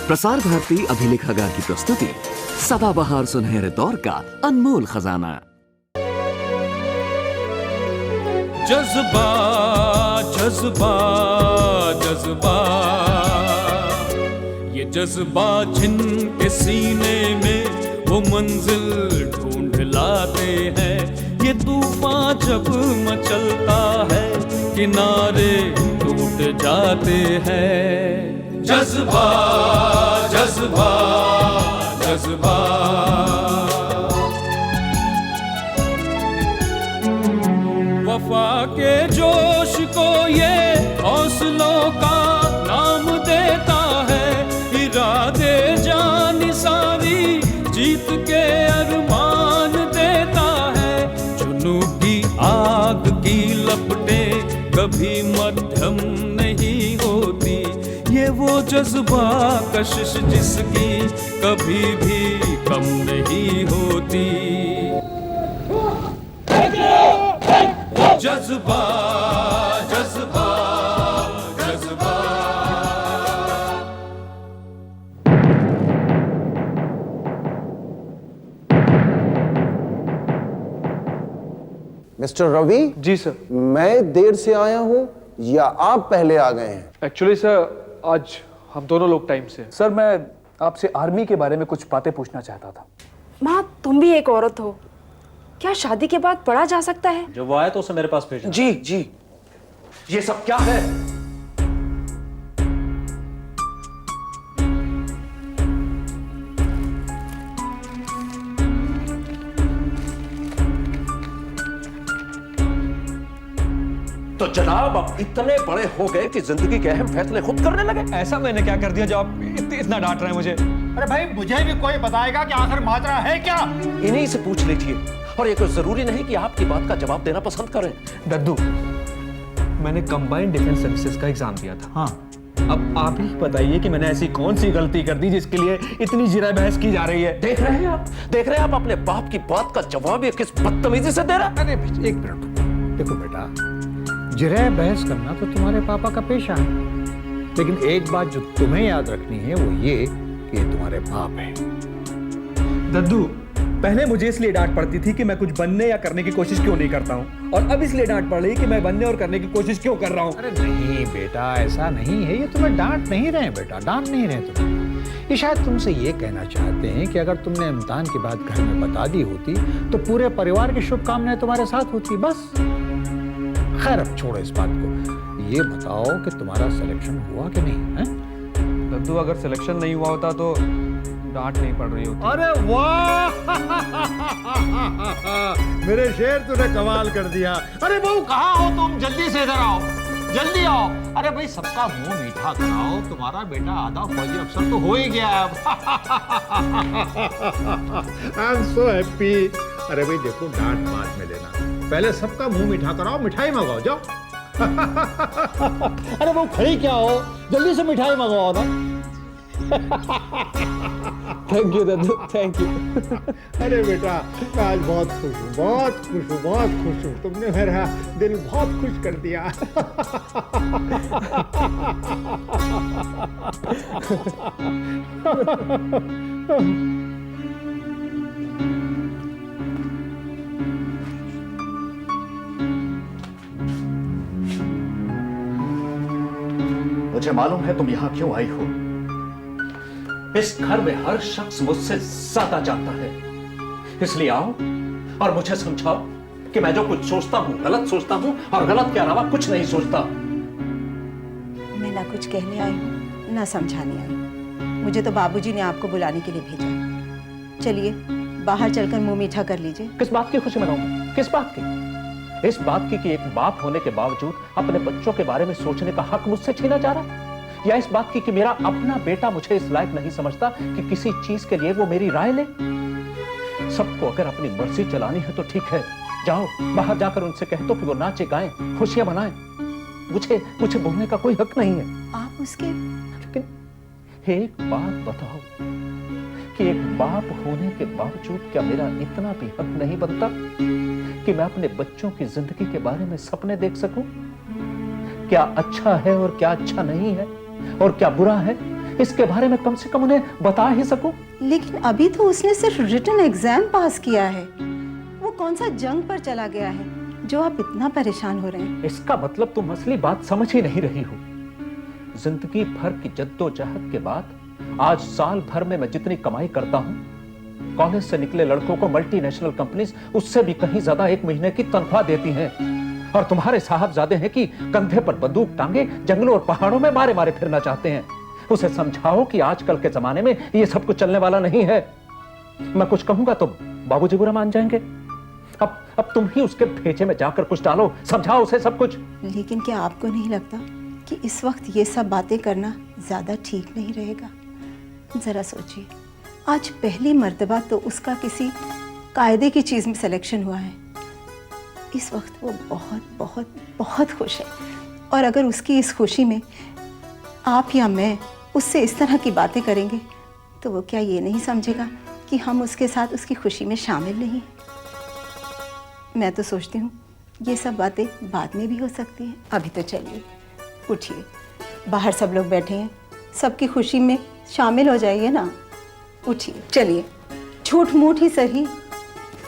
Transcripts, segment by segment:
प्रसार भारती अभिलेखागार की प्रस्तुति सदाबहार सुनहरे दौर का अनमोल खजाना। जज्बा जज्बा जज्बा, ये जज्बा जिनके सीने में वो मंजिल ढूंढ लाते हैं। ये तूफान जब मचलता है किनारे टूट जाते हैं। जज्बा जज्बा जज्बा, वफा के जोश को ये हौसलों का नाम देता है। इरादे जान सारी जीत के अरमान देता है। जुनून की आग की लपटें कभी मध्यम नहीं होती। ये वो जज्बा कशिश जिसकी कभी भी कम नहीं होती। जज्बा जज्बा जज्बा। मिस्टर रवि। जी सर। मैं देर से आया हूं या आप पहले आ गए हैं? एक्चुअली सर आज हम दोनों लोग टाइम से। सर मैं आपसे आर्मी के बारे में कुछ बातें पूछना चाहता था। माँ तुम भी एक औरत हो, क्या शादी के बाद पढ़ा जा सकता है? जब वो आया तो उसे मेरे पास भेजना। जी जी। ये सब क्या है? तो जनाब अब इतने बड़े हो गए कि जिंदगी के अहम फैसले खुद करने लगे। ऐसा मैंने क्या कर दिया जो आप इतना डांट रहे हैं मुझे? अरे भाई मुझे भी कोई बताएगा कि आखिर माजरा है क्या? इन्हीं से पूछ लीजिए। और ये कोई जरूरी नहीं कि आपकी बात का जवाब देना पसंद करें। दद्दू, मैंने कंबाइंड डिफेंस सर्विसेज का एग्जाम दिया था। हाँ, अब आप ही बताइए कि मैंने ऐसी कौन सी गलती कर दी जिसके लिए इतनी जिरा बहस की जा रही है? देख रहे हैं आप अपने बाप की बात का जवाब ये किस बदतमीजी से दे रहा है। अरे एक मिनट देखो बेटा, जिरह बहस करना तो तुम्हारे पापा का पेशा है, लेकिन एक बात जो तुम्हें याद रखनी है वो ये कि ये तुम्हारे बाप है। दद्दू, पहले मुझे इसलिए डांट पड़ती थी कि मैं कुछ बनने या करने की कोशिश क्यों नहीं करता हूँ, और अब इसलिए डांट पड़ रही कि मैं बनने और करने की कोशिश क्यों कर रहा हूँ। अरे नहीं बेटा, ऐसा नहीं है। ये तुम्हें डांट नहीं रहे बेटा, डांट नहीं रहे तुम्हें। ये शायद तुमसे ये कहना चाहते हैं कि अगर तुमने इम्तिहान की बात घर में बता दी होती तो पूरे परिवार की शुभकामनाएं तुम्हारे साथ होती। बस खैर अब छोड़ो इस बात को। ये बताओ कि तुम्हारा सिलेक्शन हुआ कि नहीं है? दद्दू, अगर सिलेक्शन नहीं हुआ होता तो डांट नहीं पड़ रही होती। अरे वाह मेरे शेर तूने कमाल कर दिया। अरे बहू कहाँ हो तुम? जल्दी से इधर आओ, जल्दी आओ। अरे भाई सबका मुंह मीठा कराओ, तुम्हारा बेटा आधा फौजी अफसर तो हो ही गया अब। I am so happy. अरे भाई देखो, डांट बाद में लेना, पहले सबका मुंह मीठा कराओ, मिठाई मंगाओ जाओ। अरे वो खड़ी क्या हो, जल्दी से मिठाई मंगाओ ना। थैंक यू दद्दू, थैंक यू। अरे बेटा मैं आज बहुत खुश हूँ, बहुत खुश हूँ, बहुत खुश हूँ। तुमने मेरा दिल बहुत खुश कर दिया। मुझे मालूम है तुम यहां क्यों आई हो। इस घर में हर शख्स मुझसे ज्यादा जानता है, इसलिए आओ और मुझे समझाओ कि मैं जो कुछ सोचता हूं गलत सोचता हूं और गलत के अलावा कुछ नहीं सोचता। मैं ना कुछ कहने आई हूँ ना समझाने आई। मुझे तो बाबूजी ने आपको बुलाने के लिए भेजा। चलिए बाहर चलकर मुंह मीठा कर लीजिए। किस बात की खुशी मनाऊंगा? किस बात की? इस बात की कि एक बाप होने के बावजूद अपने बच्चों के बारे में सोचने का हक मुझसे छीना जा रहा, या इस बात की कि मेरा अपना बेटा मुझे इस लायक नहीं समझता कि किसी चीज के लिए वो मेरी राय ले। सबको अगर अपनी मर्जी चलानी है तो ठीक है, जाओ बाहर जाकर उनसे कह दो कि वो नाचे गाएं, खुशियां मनाएं। मुझे बोलने का कोई हक नहीं है। आप उसके लेकिन एक बात बताओ कि एक बाप होने के बावजूद क्या मेरा इतना भी हक नहीं बनता कि मैं अपने बच्चों की जिंदगी के बारे में सपने देख सकूं? क्या अच्छा है और क्या अच्छा नहीं है और क्या बुरा है, इसके बारे में कम से कम उन्हें बता ही सकूं। लेकिन अभी तो उसने सिर्फ रिटन एग्जाम पास किया है, वो कौन सा जंग पर चला गया है जो आप इतना परेशान हो रहे हैं? इसका मतलब तुम असली बात समझ ही नहीं रही हो। जिंदगी भर की जद्दोजहद के बाद आज साल भर में मैं जितनी कमाई करता हूं, कॉलेज से निकले लड़कों को मल्टीनेशनल कंपनीज उससे भी कहीं ज्यादा एक महीने की तनख्वाह देती हैं। और तुम्हारे साहबजादे हैं कि कंधे पर बंदूक टांगे जंगलों और पहाड़ों में मारे मारे फिरना चाहते हैं। उसे समझाओ कि आजकल के जमाने में ये सब कुछ चलने वाला नहीं है। मैं कुछ कहूंगा तो बाबूजी बुरा मान जाएंगे। अब तुम ही उसके भेजे में जाकर कुछ डालो, समझाओ उसे सब कुछ। लेकिन क्या आपको नहीं लगता कि इस वक्त ये सब बातें करना ज्यादा ठीक नहीं रहेगा? जरा सोचिए, आज पहली मर्तबा तो उसका किसी कायदे की चीज में सिलेक्शन हुआ है। इस वक्त वो बहुत बहुत बहुत खुश है, और अगर उसकी इस खुशी में आप या मैं उससे इस तरह की बातें करेंगे तो वो क्या ये नहीं समझेगा कि हम उसके साथ उसकी खुशी में शामिल नहीं हैं? मैं तो सोचती हूँ ये सब बातें बाद में भी हो सकती हैं। अभी तो चलिए, उठिए, बाहर सब लोग बैठे हैं, सबकी खुशी में शामिल हो जाइए ना। उठिए, चलिए, झूठ मूठ ही सही,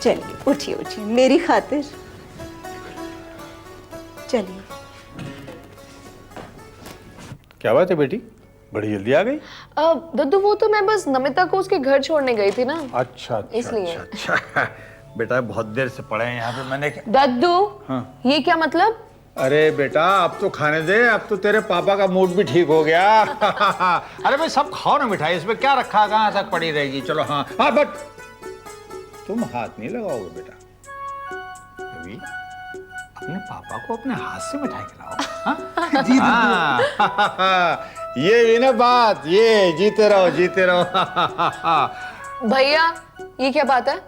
चलिए उठिए उठिए मेरी खातिर, चलिए। क्या बात है बेटी, बड़ी जल्दी आ गई? दद्दू, वो तो मैं बस नमिता को उसके घर छोड़ने गई थी ना। अच्छा इसलिए। अच्छा। बेटा बहुत देर से पड़े हैं यहाँ पे, मैंने दद्दू, हाँ। ये क्या मतलब? अरे बेटा अब तो खाने दे, अब तो तेरे पापा का मूड भी ठीक हो गया। अरे भाई सब खाओ ना मिठाई, इसमें क्या रखा, कहाँ तक पड़ी रहेगी। चलो हाँ हाँ, बट तुम हाथ नहीं लगाओगे बेटा। रवि, अपने पापा को अपने हाथ से मिठाई खिलाओ। जी ये भी ना बात, ये जीते रहो जीते रहो। भैया, ये क्या बात है?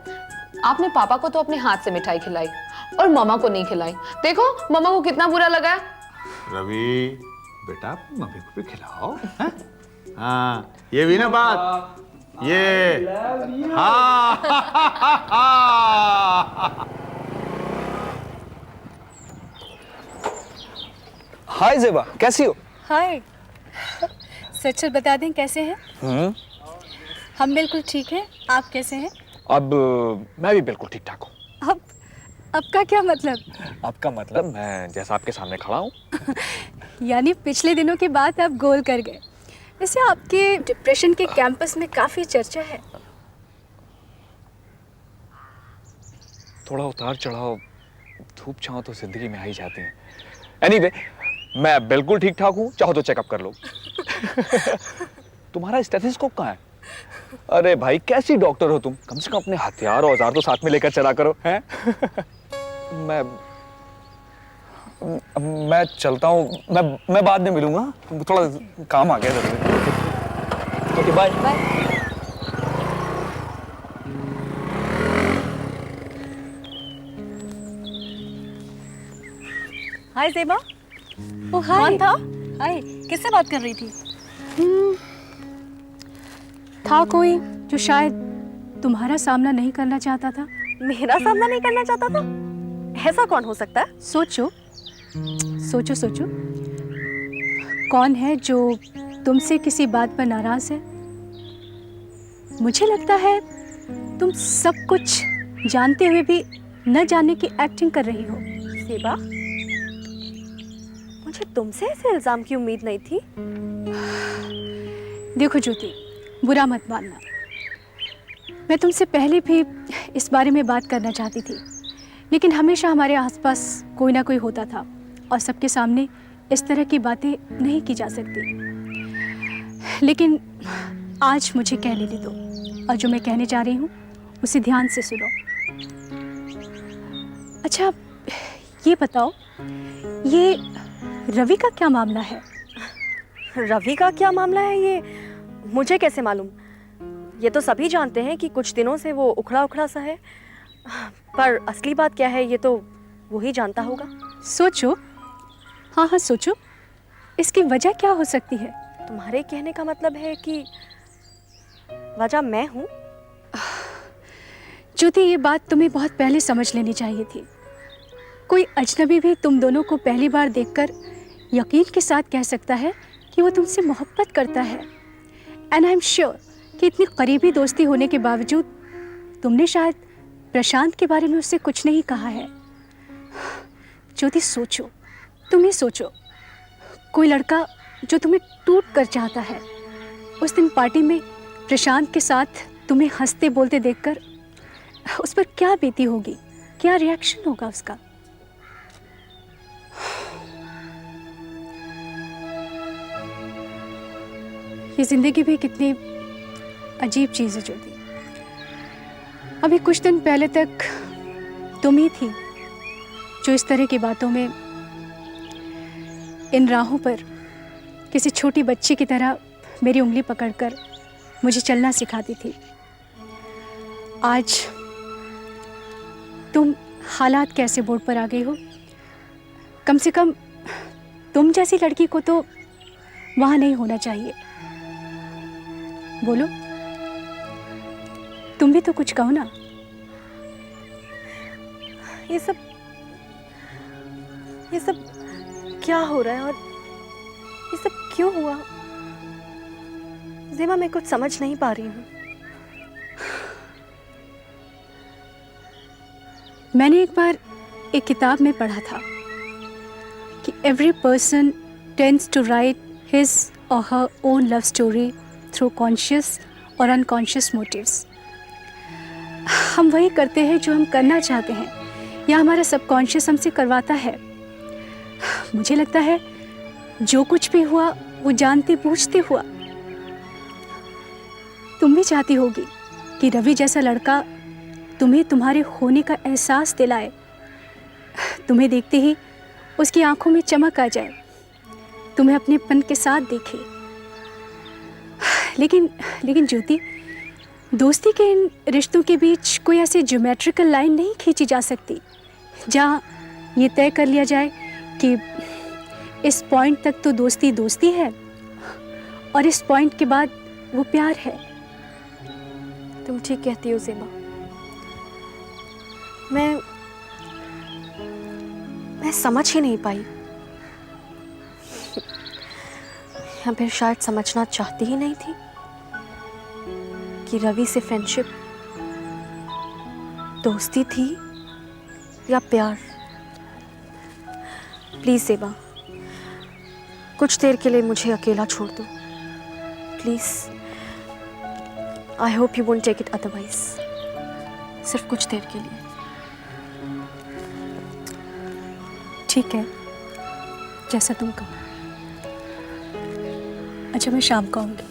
आपने पापा को तो अपने हाथ से मिठाई खिलाई और मामा को नहीं खिलाई। देखो मामा को कितना बुरा लगा है। रवि बेटा मम्मी को भी खिलाओ। हाँ ये भी ना बात, ये हाँ। हाय ज़ेबा, कैसी हो? हाय। सच सच बता दें कैसे हैं? हम बिल्कुल ठीक हैं, आप कैसे हैं? अब मैं भी बिल्कुल ठीक ठाक हूँ। अब का क्या मतलब? आपका मतलब मैं जैसा आपके सामने खड़ा हूँ। यानी पिछले दिनों की बात आप गोल कर गए। वैसे आपके डिप्रेशन के कैंपस में काफ़ी चर्चा है। थोड़ा उतार चढ़ाव, धूप छांव तो जिंदगी में आ ही जाती हैं। एनीवे, मैं बिल्कुल ठीक ठाक हूँ, चाहो तो चेकअप कर लो। तुम्हारा स्टेथोस्कोप कहाँ है? अरे भाई कैसी डॉक्टर हो तुम, कम से कम अपने हथियार औजार तो साथ में लेकर चला करो, हैं? मैं चलता हूँ, मैं बाद में मिलूंगा, थोड़ा काम आ गया जरूरी। Okay bye. Hi Zeba. Oh hi. कौन था? हाय, किससे बात कर रही थी? था कोई जो शायद तुम्हारा सामना नहीं करना चाहता था। मेरा सामना नहीं करना चाहता था? ऐसा कौन हो सकता है? सोचो सोचो सोचो, कौन है जो तुमसे किसी बात पर नाराज है? मुझे लगता है तुम सब कुछ जानते हुए भी न जानने की एक्टिंग कर रही हो। ज़ेबा, मुझे तुमसे ऐसे इल्जाम की उम्मीद नहीं थी। देखो ज्योति, बुरा मत मानना, मैं तुमसे पहले भी इस बारे में बात करना चाहती थी, लेकिन हमेशा हमारे आसपास कोई ना कोई होता था और सबके सामने इस तरह की बातें नहीं की जा सकती। लेकिन आज मुझे कह लेने दो, और जो मैं कहने जा रही हूँ उसे ध्यान से सुनो। अच्छा ये बताओ, ये रवि का क्या मामला है? रवि का क्या मामला है ये मुझे कैसे मालूम? ये तो सभी जानते हैं कि कुछ दिनों से वो उखड़ा उखड़ा सा है, पर असली बात क्या है ये तो वो ही जानता होगा। सोचो, हाँ हाँ सोचो, इसकी वजह क्या हो सकती है? तुम्हारे कहने का मतलब है कि वजह मैं हूँ? ज्योति, ये बात तुम्हें बहुत पहले समझ लेनी चाहिए थी। कोई अजनबी भी तुम दोनों को पहली बार देखकर यकीन के साथ कह सकता है कि वो तुमसे मोहब्बत करता है, एंड आई एम श्योर कि इतनी करीबी दोस्ती होने के बावजूद तुमने शायद प्रशांत के बारे में उससे कुछ नहीं कहा है। ज्योति सोचो, तुम ही सोचो, कोई लड़का जो तुम्हें टूट कर चाहता है, उस दिन पार्टी में प्रशांत के साथ तुम्हें हंसते बोलते देखकर उस पर क्या बीती होगी, क्या रिएक्शन होगा उसका। ये जिंदगी भी कितनी अजीब चीज़ है ज्योति। अभी कुछ दिन पहले तक तुम ही थी जो इस तरह की बातों में, इन राहों पर किसी छोटी बच्ची की तरह मेरी उंगली पकड़कर मुझे चलना सिखाती थी। आज तुम हालात कैसे बोर्ड पर आ गई हो। कम से कम तुम जैसी लड़की को तो वहाँ नहीं होना चाहिए। बोलो, तुम भी तो कुछ कहो ना। ये सब क्या हो रहा है और ये सब क्यों हुआ? ज़ेबा, मैं कुछ समझ नहीं पा रही हूँ। मैंने एक बार एक किताब में पढ़ा था कि every person tends to write his और her own love story through conscious और अनकॉन्शियस मोटिव्स। हम वही करते हैं जो हम करना चाहते हैं या हमारा सबकॉन्शियस हमसे करवाता है। मुझे लगता है जो कुछ भी हुआ वो जानते बूझते हुआ। तुम भी चाहती होगी कि रवि जैसा लड़का तुम्हें तुम्हारे होने का एहसास दिलाए, तुम्हें देखते ही उसकी आंखों में चमक आ जाए, तुम्हें अपनेपन के साथ देखे। लेकिन ज्योति, दोस्ती के इन रिश्तों के बीच कोई ऐसी ज्योमेट्रिकल लाइन नहीं खींची जा सकती जहाँ ये तय कर लिया जाए कि इस पॉइंट तक तो दोस्ती दोस्ती है और इस पॉइंट के बाद वो प्यार है। तुम ठीक कहती हो ज़ेबा। मैं समझ ही नहीं पाई, या फिर शायद समझना चाहती ही नहीं थी कि रवि से फ्रेंडशिप दोस्ती थी या प्यार। प्लीज ज़ेबा, कुछ देर के लिए मुझे अकेला छोड़ दो please. I hope you won't take it otherwise. सिर्फ कुछ देर के लिए। ठीक है, जैसा तुम कहो। अच्छा, मैं शाम को आऊँगी।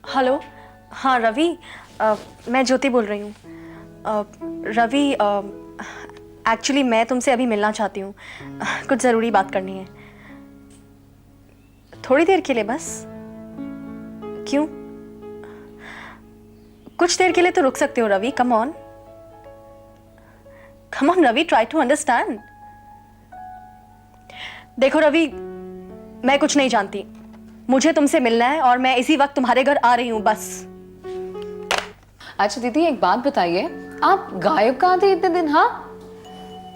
हेलो, हाँ रवि, मैं ज्योति बोल रही हूँ। रवि, एक्चुअली मैं तुमसे अभी मिलना चाहती हूँ। कुछ ज़रूरी बात करनी है, थोड़ी देर के लिए बस। क्यों? कुछ देर के लिए तो रुक सकते हो Ravi. Come on Ravi, try to understand. देखो रवि, मैं कुछ नहीं जानती, मुझे तुमसे मिलना है और मैं इसी वक्त तुम्हारे घर आ रही हूँ, बस। अच्छा दीदी, एक बात बताइए, आप गायब कहाँ थे इतने दिन? हाँ,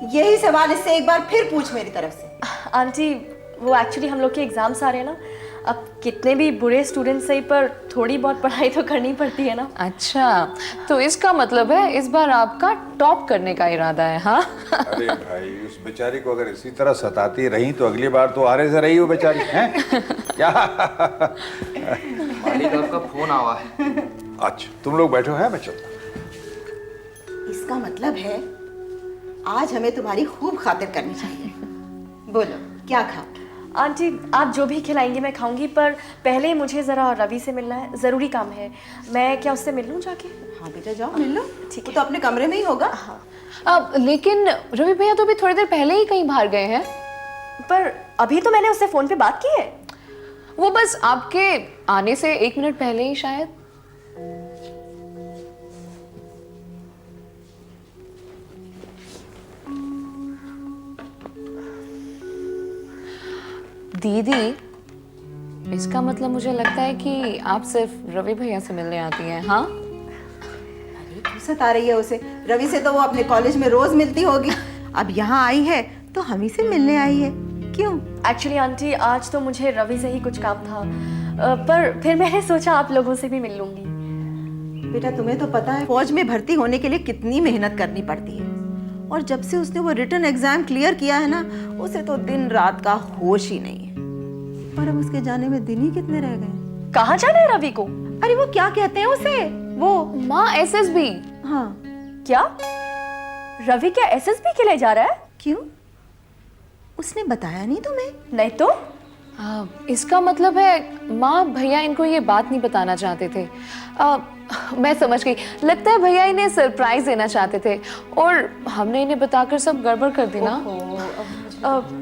यही सवाल इससे एक बार फिर पूछ मेरी तरफ से। आंटी, वो एक्चुअली हम लोग के एग्जाम्स आ रहे हैं ना, अब कितने भी बुरे स्टूडेंट सही पर थोड़ी बहुत पढ़ाई तो करनी पड़ती है ना। अच्छा, तो इसका मतलब है इस बार आपका टॉप करने का इरादा है? हाँ। अरे भाई, उस बेचारी को अगर इसी तरह सताती रही तो अगली बार तो आरे से रही हो बेचारी, हैं? क्या? मालिक, आपका फोन आवा है। अच्छा, तुम लोग बैठो, हैं, मैं चलता। इसका मतलब है आज हमें तुम्हारी खूब खातिर करनी चाहिए। बोलो क्या खाओ? आंटी, आप जो भी खिलाएंगी मैं खाऊंगी, पर पहले मुझे ज़रा रवि से मिलना है, ज़रूरी काम है। मैं क्या उससे मिल लूँ जाके? हाँ बेटा, जाओ मिल लो। ठीक है, तो अपने कमरे में ही होगा। हाँ। अब लेकिन रवि भैया तो अभी थोड़ी देर पहले ही कहीं बाहर गए हैं। पर अभी तो मैंने उससे फ़ोन पे बात की है। वो बस आपके आने से 1 मिनट पहले ही शायद। दीदी, इसका मतलब मुझे लगता है कि आप सिर्फ रवि भैया से मिलने आती हैं। हाँ, अरे तू सता रही है उसे। रवि से तो वो अपने कॉलेज में रोज मिलती होगी, अब यहाँ आई है तो हम ही से मिलने आई है। क्यों? एक्चुअली आंटी, आज तो मुझे रवि से ही कुछ काम था, पर फिर मैंने सोचा आप लोगों से भी मिल लूंगी। बेटा, तुम्हें तो पता है फौज में भर्ती होने के लिए कितनी मेहनत करनी पड़ती है, और जब से उसने वो रिटन एग्जाम क्लियर किया है ना, उसे तो दिन रात का होश ही नहीं है। और अब उसके जाने में दिन ही कितने रह गए। कहाँ जाना है रवि को? अरे वो क्या कहते हैं उसे, वो माँ, SSB। हाँ, क्या रवि क्या SSB के लिए जा रहा है? क्यों, उसने बताया नहीं तुम्हें? नहीं तो। इसका मतलब है माँ, भैया इनको ये बात नहीं बताना चाहते थे। मैं समझ गई, लगता है भैया इन्हें सरप्राइज देना चाहते थे और हमने इन्हें बताकर सब गड़बड़ कर दी ना।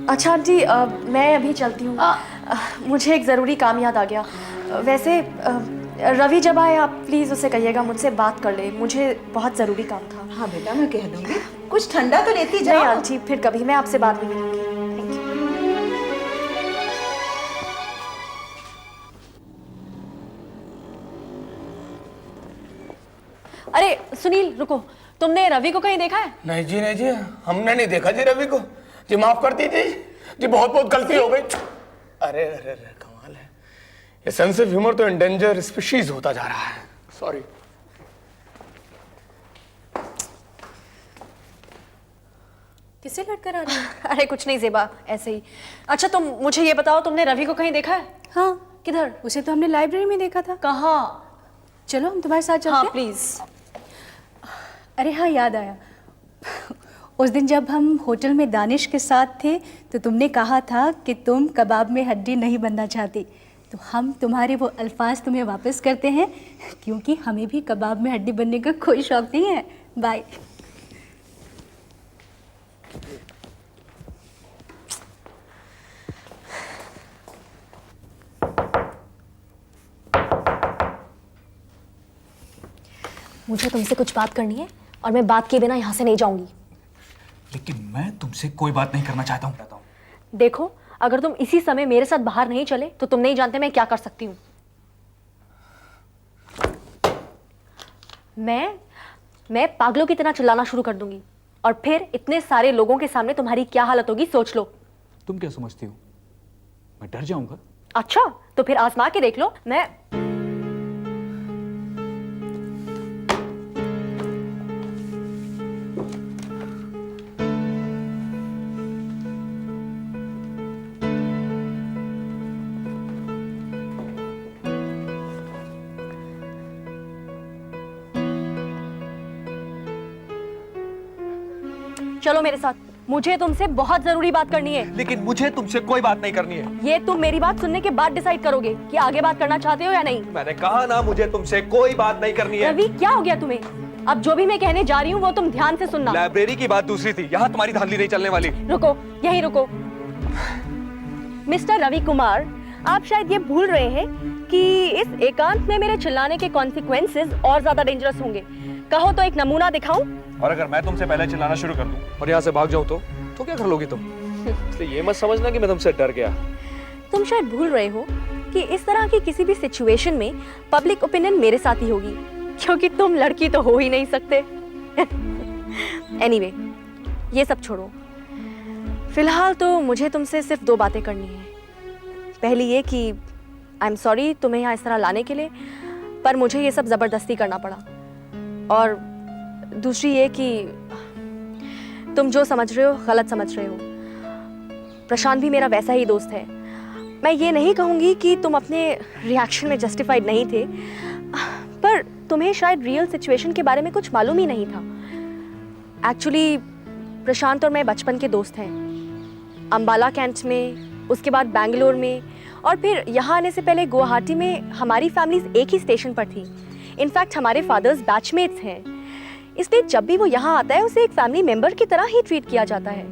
अच्छा आंटी, मैं अभी चलती हूँ। मुझे एक ज़रूरी काम याद आ गया। वैसे रवि जब आए आप प्लीज़ उसे कहिएगा मुझसे बात कर ले, मुझे बहुत ज़रूरी काम था। हाँ बेटा, मैं कह दूँगी। कुछ ठंडा तो लेती जाओ। नहीं आंटी, फिर कभी मैं आपसे बात नहीं मिलूंगी। Thank you. अरे सुनील, रुको, तुमने रवि को कहीं देखा है? नहीं जी, नहीं जी, हमने नहीं देखा जी रवि को। जी माफ कर दीजिए जी, बहुत बहुत गलती हो गई। अरे अरे अरे, कमाल है, ये सेंस ऑफ ह्यूमर तो एंडेंजर स्पीशीज होता जा रहा है। सॉरी। किसे लड़कर आ रही है? अरे कुछ नहीं ज़ेबा, ऐसे ही। अच्छा तुम मुझे ये बताओ, तुमने रवि को कहीं देखा है? हाँ, किधर? उसे तो हमने लाइब्रेरी में देखा था। कहाँ? चलो हम तुम्हारे साथ चलते हाँ हैं। प्लीज़। अरे हाँ, याद आया। उस दिन जब हम होटल में दानिश के साथ थे तो तुमने कहा था कि तुम कबाब में हड्डी नहीं बनना चाहती, तो हम तुम्हारे वो अल्फाज तुम्हें वापस करते हैं, क्योंकि हमें भी कबाब में हड्डी बनने का कोई शौक नहीं है। बाय। मुझे तुमसे कुछ बात करनी है और मैं बात किए बिना यहाँ से नहीं जाऊंगी। लेकिन मैं तुमसे कोई बात नहीं करना चाहता हूँ। देखो, अगर तुम इसी समय मेरे साथ बाहर नहीं चले तो तुम नहीं जानते मैं क्या कर सकती हूँ। मैं पागलों की तरह चिल्लाना शुरू कर दूंगी और फिर इतने सारे लोगों के सामने तुम्हारी क्या हालत होगी सोच लो। तुम क्या समझती हो, मैं डर जाऊंगा? अच्छा, तो फिर आजमा के देख लो। मैं चलो मेरे साथ, मुझे तुमसे बहुत जरूरी बात करनी है। लेकिन मुझे तुमसे कोई बात नहीं करनी है। ये तुम मेरी बात सुनने के बाद डिसाइड करोगे कि आगे बात करना चाहते हो या नहीं। मैंने कहा ना, मुझे तुमसे कोई बात नहीं करनी है। रवि, क्या हो गया तुम्हें? अब जो भी मैं कहने जा रही हूँ वो तुम ध्यान से सुनना। लाइब्रेरी की बात दूसरी थी, यहाँ तुम्हारी धांधली नहीं चलने वाली। रुको, यहीं रुको। मिस्टर रवि कुमार, आप शायद ये भूल रहे हैं कि इस एकांत में मेरे चिल्लाने के कॉन्सिक्वेंसेस और ज्यादा डेंजरस होंगे। कहो तो एक नमूना दिखाऊं? और अगर मैं तुमसे पहले चिल्लाना शुरू कर दूं और यहाँ से भाग जाऊं तो क्या कर लोगी तुम? इसलिए ये मत समझना कि मैं तुमसे डर गया। तुम शायद भूल रहे हो कि इस तरह की किसी भी सिचुएशन में पब्लिक ओपिनियन मेरे साथ ही होगी, क्योंकि तुम लड़की तो हो ही नहीं सकते। एनीवे, ये सब छोड़ो। फिलहाल तो मुझे तुमसे सिर्फ 2 बातें करनी है। पहली ये कि आई एम सॉरी तुम्हें यहाँ इस तरह लाने के लिए, पर मुझे ये सब ज़बरदस्ती करना पड़ा। और दूसरी ये कि तुम जो समझ रहे हो गलत समझ रहे हो। प्रशांत भी मेरा वैसा ही दोस्त है। मैं ये नहीं कहूँगी कि तुम अपने रिएक्शन में जस्टिफाइड नहीं थे, पर तुम्हें शायद रियल सिचुएशन के बारे में कुछ मालूम ही नहीं था। एक्चुअली प्रशांत और मैं बचपन के दोस्त हैं। अंबाला कैंट में, उसके बाद बैंगलोर में, और फिर यहाँ आने से पहले गुवाहाटी में हमारी फैमिलीज एक ही स्टेशन पर थी। इनफैक्ट हमारे फादर्स बैचमेट्स हैं, इसलिए जब भी वो यहाँ आता है उसे एक फैमिली मेंबर की तरह ही ट्रीट किया जाता है।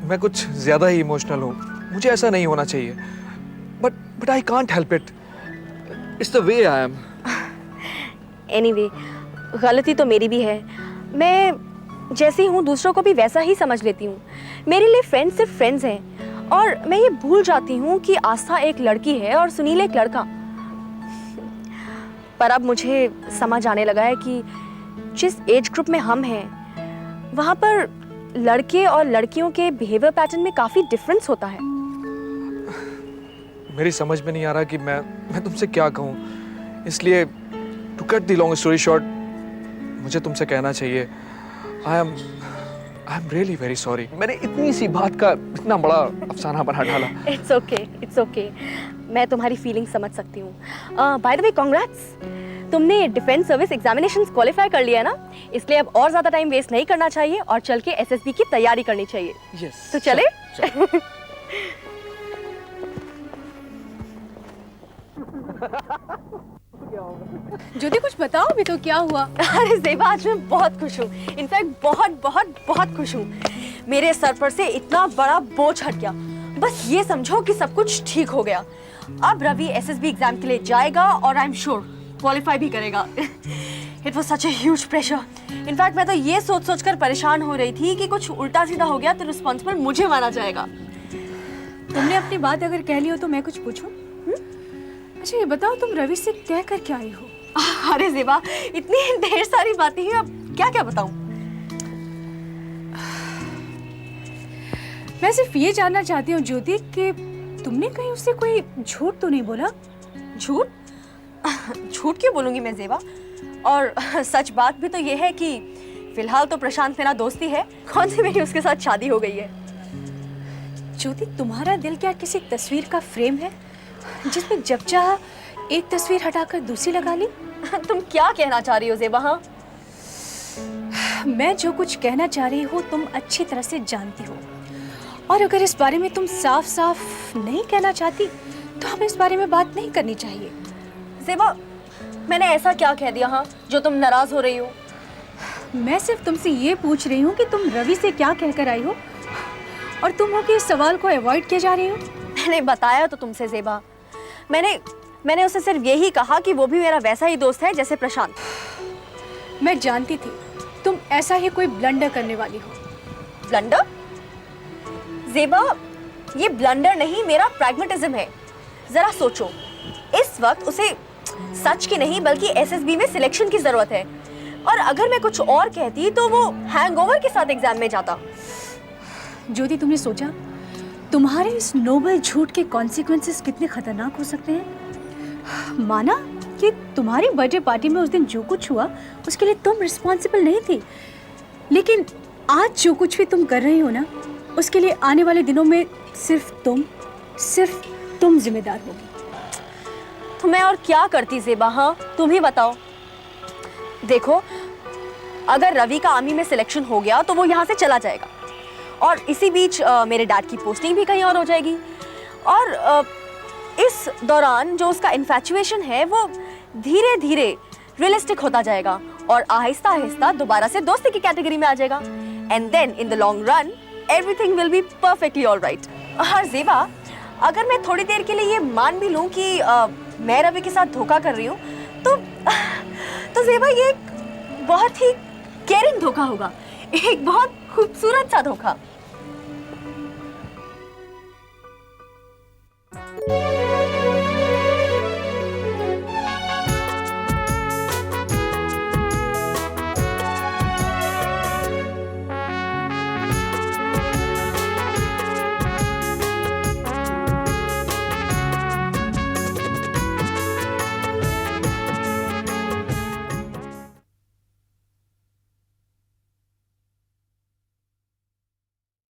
मैं कुछ ज्यादा ही इमोशनल हूँ, मुझे ऐसा नहीं होना चाहिए, but I can't help it, it's the way I am. Anyway, गलती तो मेरी भी है। मैं जैसी हूँ दूसरों को भी वैसा ही समझ लेती हूँ। मेरे लिए फ्रेंड्स सिर्फ फ्रेंड्स हैं, और मैं ये भूल जाती हूँ कि आस्था एक लड़की है और सुनील एक लड़का। पर अब मुझे समझ आने लगा है कि जिस एज ग्रुप में हम हैं वहाँ पर लड़के और लड़कियों के बिहेवियर पैटर्न में काफ़ी डिफरेंस होता है। मेरी समझ में नहीं आ रहा कि मैं तुमसे क्या कहूँ, इसलिए to cut the long story short, मुझे तुमसे कहना चाहिए I am really very sorry. मैंने इतनी सी बात का इतना बड़ा अफसाना बना डाला। इट्स ओके, मैं तुम्हारी फीलिंग समझ सकती हूँ। बाय द वे, कांग्रेट्स, तुमने डिफेंस सर्विस एग्जामिनेशंस क्वालिफाई कर लिया ना, इसलिए अब और ज़्यादा टाइम वेस्ट नहीं करना चाहिए और चल के एसएसबी की तैयारी करनी चाहिए। yes, तो चले? ज्योति कुछ बताओ अभी तो क्या हुआ? अरे ज़ेबा, आज मैं बहुत खुश हूँ। इनफैक्ट बहुत बहुत बहुत खुश हूँ। मेरे सर पर से इतना बड़ा बोझ हट गया। बस ये समझो कि सब कुछ ठीक हो गया। अब रवि एसएसबी एग्जाम के लिए जाएगा और आई एम श्योर क्वालिफाई भी करेगा। It was such a huge pressure. In fact मैं तो ये सोच सोच कर परेशान हो रही थी कि कुछ उल्टा सीधा हो गया तो रिस्पॉन्सिबल मुझे माना जाएगा। तुमने अपनी बात अगर कह ली हो तो मैं कुछ पूछूं? अच्छा ये बताओ, तुम रवि से कह कर क्या आई हो? अरे ज़ेबा, इतनी ढेर सारी बातें हैं, अब क्या क्या बताऊं? मैं सिर्फ ये जानना चाहती हूँ ज्योति कि तुमने कहीं उससे कोई झूठ तो नहीं बोला? झूठ? झूठ क्यों बोलूंगी मैं ज़ेबा? और सच बात भी तो ये है कि फिलहाल तो प्रशांत मेरा दोस्त ही है। कौन सी मेरी उसके साथ शादी हो गई है। ज्योति, तुम्हारा दिल क्या किसी तस्वीर का फ्रेम है जिसमें जब चाह एक तस्वीर हटाकर दूसरी लगा ली? तुम क्या कहना चाह रही हो ज़ेबा? हाँ, मैं जो कुछ कहना चाह रही हूँ तुम अच्छी तरह से जानती हो, और अगर इस बारे में तुम साफ साफ नहीं कहना चाहती तो हमें इस बारे में बात नहीं करनी चाहिए। ज़ेबा, मैंने ऐसा क्या कह दिया हाँ जो तुम नाराज हो रही हो? मैं सिर्फ तुमसे ये पूछ रही हूँ कि तुम रवि से क्या कहकर आई हो, और तुम हो कि इस सवाल को अवॉइड किए जा रही हो। मैंने बताया तो तुमसे ज़ेबा, मैंने उसे सिर्फ यही कहा कि वो भी मेरा वैसा ही दोस्त है जैसे प्रशांत। मैं जानती थी तुम ऐसा ही कोई ब्लंडर करने वाली हो। ब्लंडर? ज़ेबा, ये ब्लंडर नहीं, मेरा प्रैग्मेटिज्म है। जरा सोचो, इस वक्त उसे सच की नहीं बल्कि एसएसबी में सिलेक्शन की जरूरत है, और अगर मैं कुछ और कहती तो वो हैंगओवर के साथ एग्जाम में जाता। ज्योति, तुमने सोचा तुम्हारे इस नोबल झूठ के कॉन्सिक्वेंसेस कितने खतरनाक हो सकते हैं? माना कि तुम्हारी बर्थडे पार्टी में उस दिन जो कुछ हुआ उसके लिए तुम रिस्पॉन्सिबल नहीं थी, लेकिन आज जो कुछ भी तुम कर रही हो ना, उसके लिए आने वाले दिनों में सिर्फ तुम जिम्मेदार होगी। तो मैं और क्या करती ज़ेबा? हाँ, तुम ही बताओ। देखो, अगर रवि का आर्मी में सिलेक्शन हो गया तो वो यहाँ से चला जाएगा, और इसी बीच मेरे डैड की पोस्टिंग भी कहीं और हो जाएगी, और इस दौरान जो उसका इन्फैचुएशन है वो धीरे धीरे रियलिस्टिक होता जाएगा और आहिस्ता आहिस्ता दोबारा से दोस्ती की कैटेगरी में आ जाएगा। And then in the long run everything will be perfectly alright. और ज़ेबा, अगर मैं थोड़ी देर के लिए ये मान भी लूँ कि मैं रवि के साथ धोखा कर रही हूँ तो ज़ेबा, ये एक बहुत ही केयरिंग धोखा होगा, एक बहुत खूबसूरत सा धोखा। है।